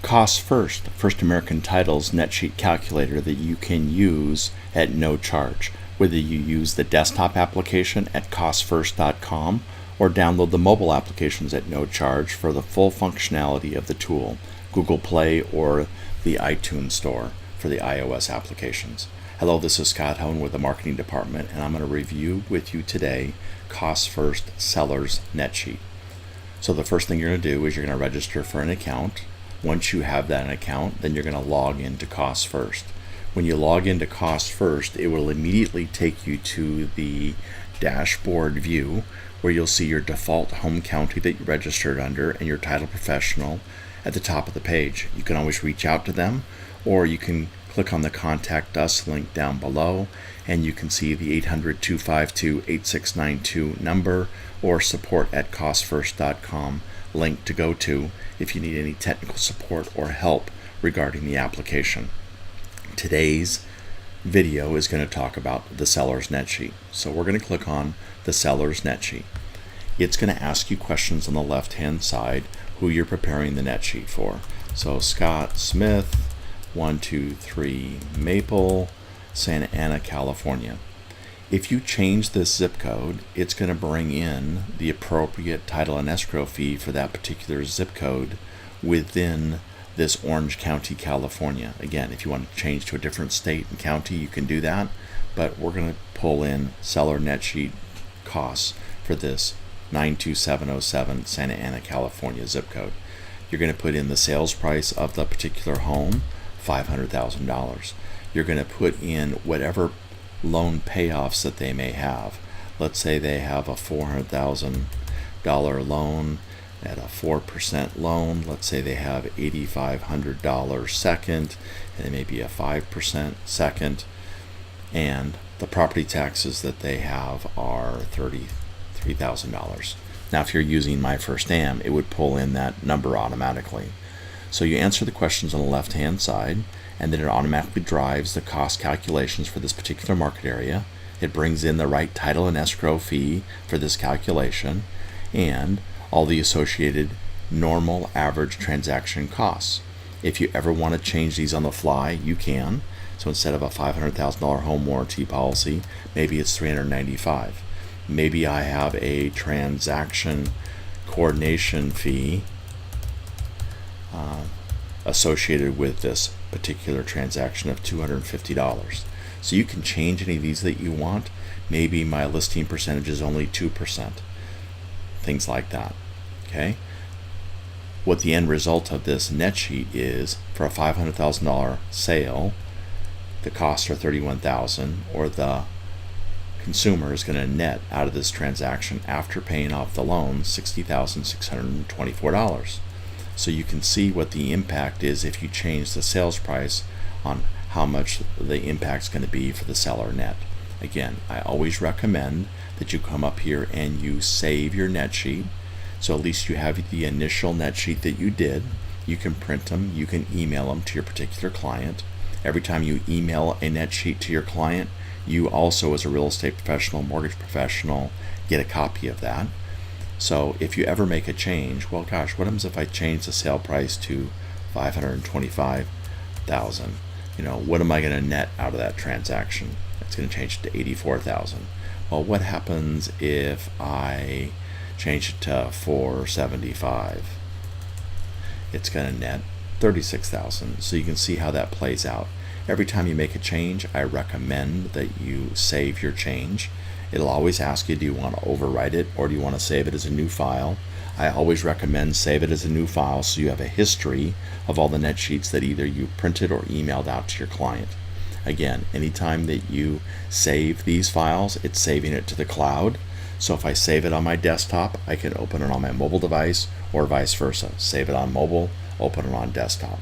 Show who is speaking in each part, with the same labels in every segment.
Speaker 1: CostsFirst, First American Title's net sheet calculator that you can use at no charge, whether you use the desktop application at CostsFirst.com or download the mobile applications at no charge for the full functionality of the tool, Google Play or the iTunes Store for the iOS applications. Hello, this is Scott Hone with the marketing department, and I'm going to review with you today CostsFirst Seller's Net Sheet. So the first thing you're going to do is you're going to register for an account. Once you have that account, then you're going to log into CostsFirst. When you log into CostsFirst, it will immediately take you to the dashboard view where you'll see your default home county that you registered under and your title professional at the top of the page. You can always reach out to them, or you can click on the Contact Us link down below and you can see the 800-252-8692 number or support@costfirst.com link to go to if you need any technical support or help regarding the application. Today's video is going to talk about the seller's net sheet. So we're going to click on the seller's net sheet. It's going to ask you questions on the left hand side who you're preparing the net sheet for. So Scott Smith, 123 Maple, Santa Ana, California. If you change this zip code, it's going to bring in the appropriate title and escrow fee for that particular zip code within this Orange County, California. Again, if you want to change to a different state and county, you can do that, but we're going to pull in seller net sheet costs for this 92707 Santa Ana, California zip code. You're going to put in the sales price of the particular home, $500,000. You're going to put in whatever loan payoffs that they may have. Let's say they have a $400,000 loan at a 4% loan. Let's say they have $8,500 second and maybe a 5% second, and the property taxes that they have are $33,000. Now if you're using My First Am, it would pull in that number automatically. So you answer the questions on the left hand side, and then it automatically drives the cost calculations for this particular market area. It brings in the right title and escrow fee for this calculation and all the associated normal average transaction costs. If you ever want to change these on the fly, you can. So instead of a $500,000 home warranty policy, maybe it's $395. Maybe I have a transaction coordination fee associated with this particular transaction of $250. So you can change any of these that you want. Maybe my listing percentage is only 2%. Things like that. Okay? What the end result of this net sheet is, for a $500,000 sale, the costs are $31,000, or the consumer is going to net out of this transaction after paying off the loan $60,624. So you can see what the impact is if you change the sales price on how much the impact is going to be for the seller net. Again, I always recommend that you come up here and you save your net sheet. So at least you have the initial net sheet that you did. You can print them, you can email them to your particular client. Every time you email a net sheet to your client, you also, as a real estate professional, mortgage professional, get a copy of that. So if you ever make a change, well, gosh, what happens if I change the sale price to $525,000? What am I going to net out of that transaction? It's going to change to $84,000. Well, what happens if I change it to $475,000? It's going to net $36,000. So you can see how that plays out. Every time you make a change, I recommend that you save your change. It'll always ask you, do you want to overwrite it or do you want to save it as a new file? I always recommend save it as a new file so you have a history of all the net sheets that either you printed or emailed out to your client. Again, anytime that you save these files, it's saving it to the cloud. So if I save it on my desktop, I can open it on my mobile device or vice versa. Save it on mobile, open it on desktop.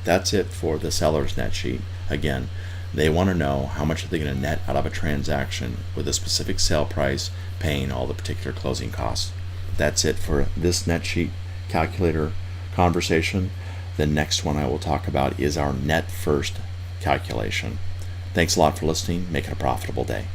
Speaker 1: That's it for the seller's net sheet. Again, they want to know how much are they going to net out of a transaction with a specific sale price, paying all the particular closing costs. That's it for this net sheet calculator conversation. The next one I will talk about is our net first calculation. Thanks a lot for listening. Make it a profitable day.